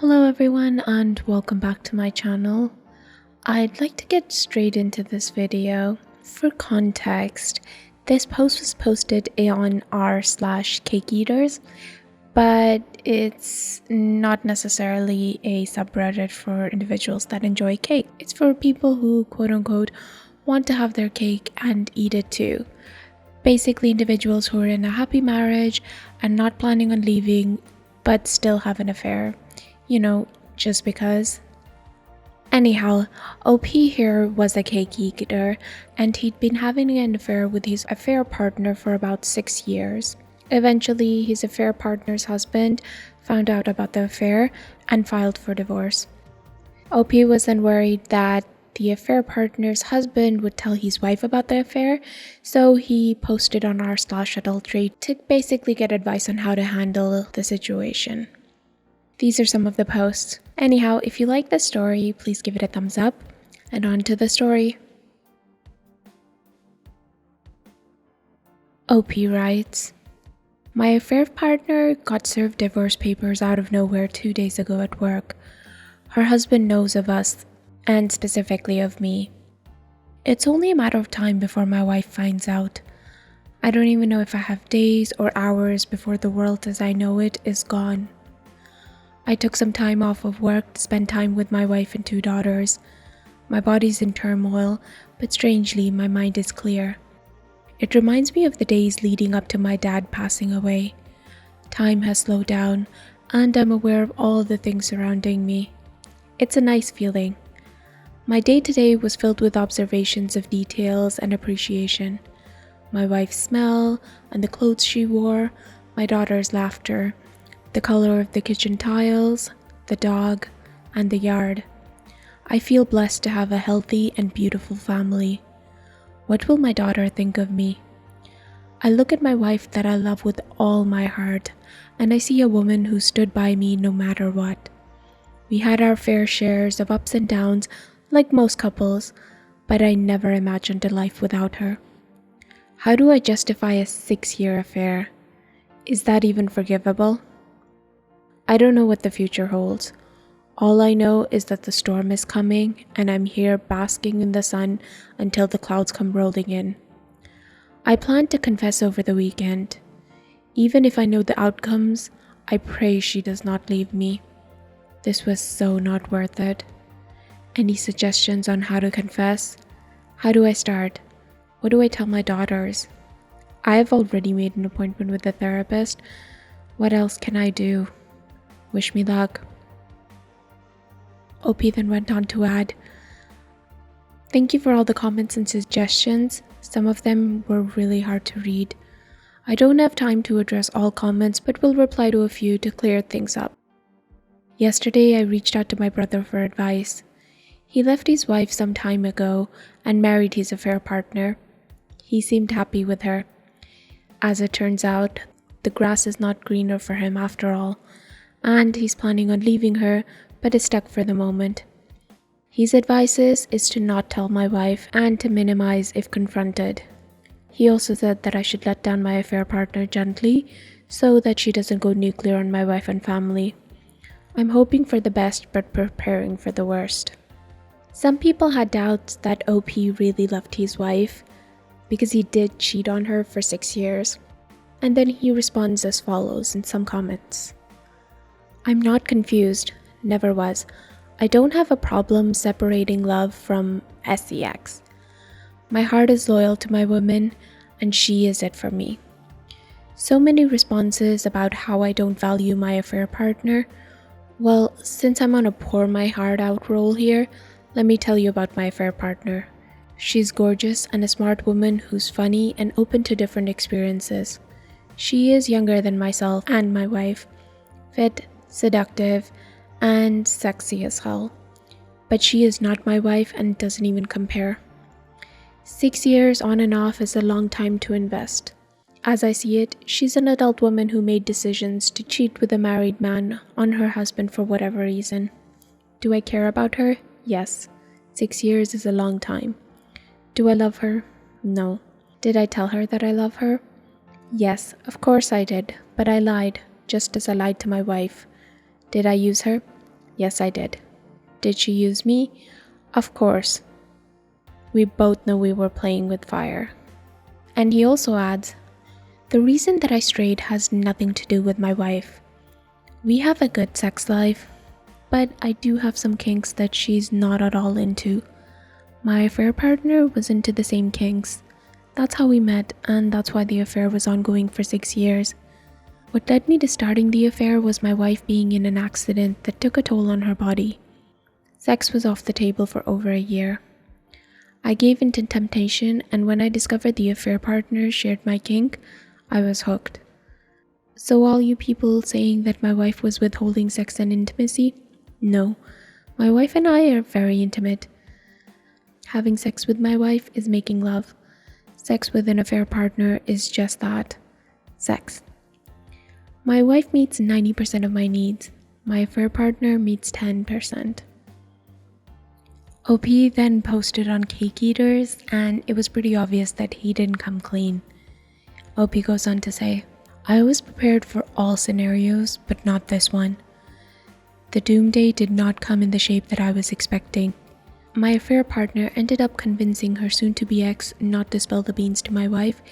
Hello everyone and welcome back to my channel. I'd like to get straight into this video. For context, this post was posted on r/cake eaters, but it's not necessarily a subreddit for individuals that enjoy cake. It's for people who quote unquote want to have their cake and eat it too. Basically individuals who are in a happy marriage and not planning on leaving but still have an affair. Just because. Anyhow, OP here was a cake eater and he'd been having an affair with his affair partner for about 6 years. Eventually, his affair partner's husband found out about the affair and filed for divorce. OP was then worried that the affair partner's husband would tell his wife about the affair, so he posted on r/adultery to basically get advice on how to handle the situation. These are some of the posts. Anyhow, if you like this story, please give it a thumbs up, and on to the story. OP writes, my affair partner got served divorce papers out of nowhere 2 days ago at work. Her husband knows of us, and specifically of me. It's only a matter of time before my wife finds out. I don't even know if I have days or hours before the world as I know it is gone. I took some time off of work to spend time with my wife and 2 daughters. My body's in turmoil, but strangely, my mind is clear. It reminds me of the days leading up to my dad passing away. Time has slowed down, and I'm aware of all the things surrounding me. It's a nice feeling. My day-to-day was filled with observations of details and appreciation. My wife's smell and the clothes she wore, my daughter's laughter, the color of the kitchen tiles, the dog, and the yard. I feel blessed to have a healthy and beautiful family. What will my daughter think of me? I look at my wife that I love with all my heart, and I see a woman who stood by me no matter what. We had our fair shares of ups and downs, like most couples, but I never imagined a life without her. How do I justify a 6-year affair? Is that even forgivable? I don't know what the future holds. All I know is that the storm is coming and I'm here basking in the sun until the clouds come rolling in. I plan to confess over the weekend. Even if I know the outcomes, I pray she does not leave me. This was so not worth it. Any suggestions on how to confess? How do I start? What do I tell my daughters? I have already made an appointment with a therapist. What else can I do? Wish me luck. OP then went on to add, thank you for all the comments and suggestions. Some of them were really hard to read. I don't have time to address all comments, but will reply to a few to clear things up. Yesterday, I reached out to my brother for advice. He left his wife some time ago and married his affair partner. He seemed happy with her. As it turns out, the grass is not greener for him after all, and he's planning on leaving her, but is stuck for the moment. His advice is to not tell my wife and to minimize if confronted. He also said that I should let down my affair partner gently so that she doesn't go nuclear on my wife and family. I'm hoping for the best but preparing for the worst. Some people had doubts that OP really loved his wife because he did cheat on her for 6 years. And then he responds as follows in some comments. I'm not confused, never was. I don't have a problem separating love from sex. My heart is loyal to my woman, and she is it for me. So many responses about how I don't value my affair partner. Well, since I'm on a pour my heart out roll here, let me tell you about my affair partner. She's gorgeous and a smart woman who's funny and open to different experiences. She is younger than myself and my wife, fit, seductive, and sexy as hell. But she is not my wife and doesn't even compare. 6 years on and off is a long time to invest. As I see it, she's an adult woman who made decisions to cheat with a married man on her husband for whatever reason. Do I care about her? Yes. 6 years is a long time. Do I love her? No. Did I tell her that I love her? Yes, of course I did, but I lied, just as I lied to my wife. Did I use her? Yes, I did. Did she use me? Of course. We both know we were playing with fire. And he also adds, the reason that I strayed has nothing to do with my wife. We have a good sex life, but I do have some kinks that she's not at all into. My affair partner was into the same kinks. That's how we met, and that's why the affair was ongoing for 6 years. What led me to starting the affair was my wife being in an accident that took a toll on her body. Sex was off the table for over a year. I gave in to temptation, and when I discovered the affair partner shared my kink, I was hooked. So all you people saying that my wife was withholding sex and intimacy, no. My wife and I are very intimate. Having sex with my wife is making love. Sex with an affair partner is just that. Sex. My wife meets 90% of my needs. My affair partner meets 10%. OP then posted on Cake Eaters, and it was pretty obvious that he didn't come clean. OP goes on to say, I was prepared for all scenarios, but not this one. The doomsday did not come in the shape that I was expecting. My affair partner ended up convincing her soon-to-be ex not to spill the beans to my wife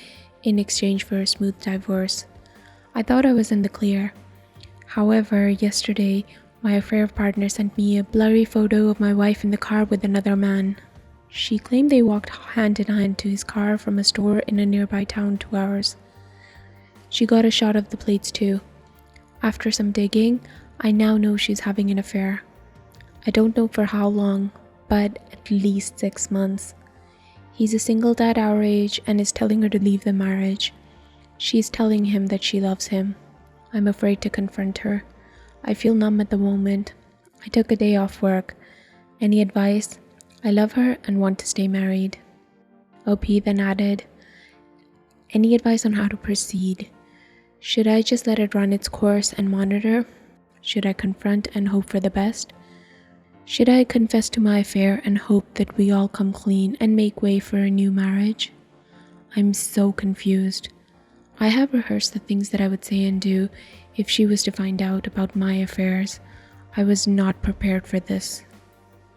in exchange for a smooth divorce. I thought I was in the clear. However, yesterday, my affair partner sent me a blurry photo of my wife in the car with another man. She claimed they walked hand in hand to his car from a store in a nearby town to ours. She got a shot of the plates too. After some digging, I now know she's having an affair. I don't know for how long, but at least 6 months. He's a single dad our age and is telling her to leave the marriage. She's telling him that she loves him. I'm afraid to confront her. I feel numb at the moment. I took a day off work. Any advice? I love her and want to stay married. OP then added, any advice on how to proceed? Should I just let it run its course and monitor? Should I confront and hope for the best? Should I confess to my affair and hope that we all come clean and make way for a new marriage? I'm so confused. I have rehearsed the things that I would say and do if she was to find out about my affairs. I was not prepared for this.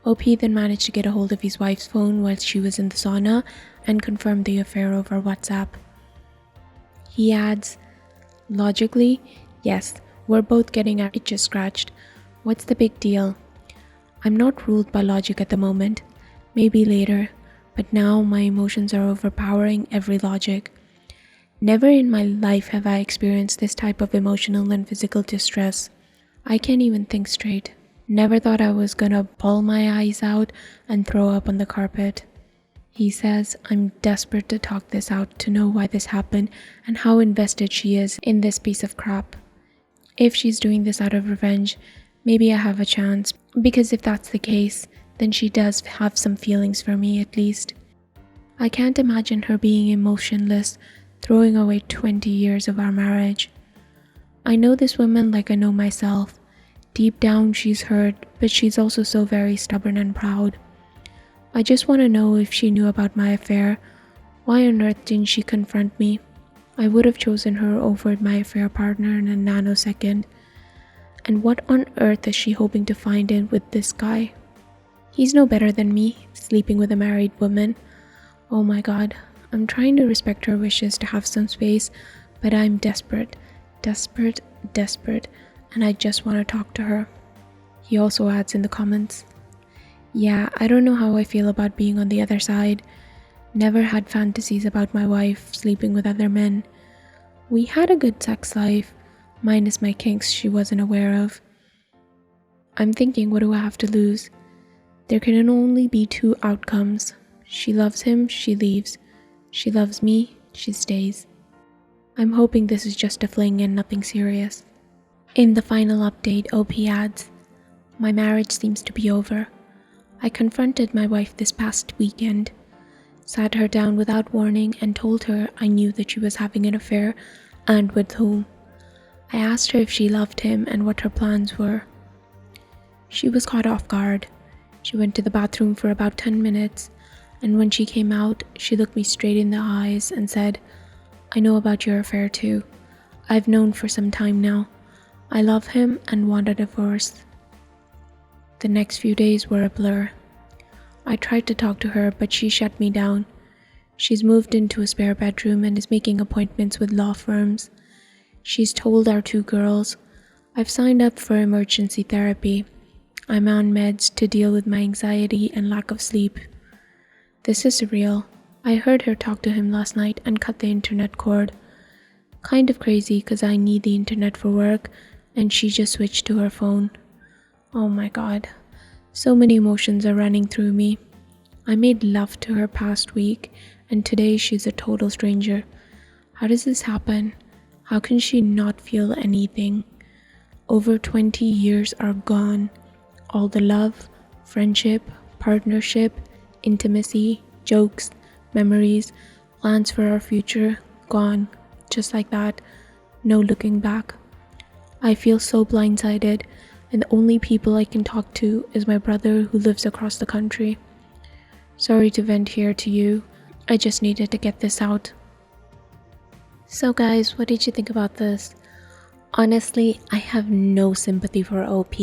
OP then managed to get a hold of his wife's phone while she was in the sauna and confirmed the affair over WhatsApp. He adds, logically, yes, we're both getting our itches scratched. What's the big deal? I'm not ruled by logic at the moment. Maybe later, but now my emotions are overpowering every logic. Never in my life have I experienced this type of emotional and physical distress. I can't even think straight. Never thought I was gonna bawl my eyes out and throw up on the carpet. He says I'm desperate to talk this out to know why this happened and how invested she is in this piece of crap. If she's doing this out of revenge, maybe I have a chance, because if that's the case, then she does have some feelings for me at least. I can't imagine her being emotionless, throwing away 20 years of our marriage. I know this woman like I know myself. Deep down she's hurt, but she's also so very stubborn and proud. I just want to know if she knew about my affair. Why on earth didn't she confront me? I would have chosen her over my affair partner in a nanosecond. And what on earth is she hoping to find in with this guy? He's no better than me, sleeping with a married woman. Oh my god, I'm trying to respect her wishes to have some space, but I'm desperate, and I just want to talk to her. He also adds in the comments, yeah, I don't know how I feel about being on the other side. Never had fantasies about my wife sleeping with other men. We had a good sex life, minus my kinks she wasn't aware of. I'm thinking, what do I have to lose? There can only be 2 outcomes. She loves him, she leaves. She loves me, she stays. I'm hoping this is just a fling and nothing serious. In the final update, OP adds, my marriage seems to be over. I confronted my wife this past weekend, sat her down without warning and told her I knew that she was having an affair and with whom. I asked her if she loved him and what her plans were. She was caught off guard. She went to the bathroom for about 10 minutes, and when she came out, she looked me straight in the eyes and said, I know about your affair too. I've known for some time now. I love him and want a divorce. The next few days were a blur. I tried to talk to her, but she shut me down. She's moved into a spare bedroom and is making appointments with law firms. She's told our 2 girls, I've signed up for emergency therapy. I'm on meds to deal with my anxiety and lack of sleep. This is surreal. I heard her talk to him last night and cut the internet cord. Kind of crazy because I need the internet for work and she just switched to her phone. Oh my god. So many emotions are running through me. I made love to her past week and today she's a total stranger. How does this happen? How can she not feel anything? Over 20 years are gone. All the love, friendship, partnership, intimacy, jokes, memories, plans for our future, gone. Just like that. No looking back. I feel so blindsided, and the only people I can talk to is my brother who lives across the country. Sorry to vent here to you. I just needed to get this out. So guys, what did you think about this? Honestly, I have no sympathy for OP.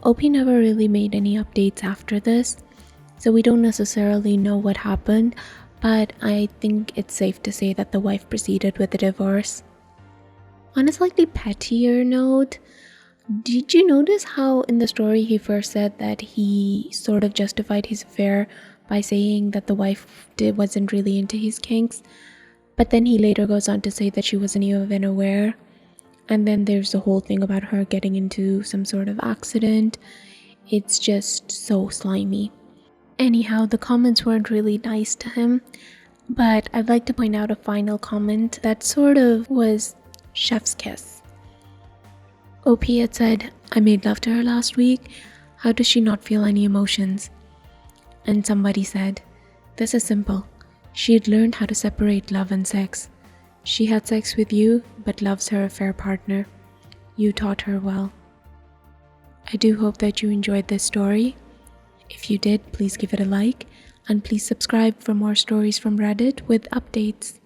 OP never really made any updates after this, so we don't necessarily know what happened, but I think it's safe to say that the wife proceeded with the divorce. On a slightly pettier note, did you notice how in the story he first said that he sort of justified his affair by saying that the wife wasn't really into his kinks, but then he later goes on to say that she wasn't even aware? And then there's the whole thing about her getting into some sort of accident. It's just so slimy. Anyhow, the comments weren't really nice to him, but I'd like to point out a final comment that sort of was chef's kiss. OP had said, I made love to her last week. How does she not feel any emotions? And somebody said, this is simple. She had learned how to separate love and sex. She had sex with you, but loves her affair partner. You taught her well. I do hope that you enjoyed this story. If you did, please give it a like, and please subscribe for more stories from Reddit with updates.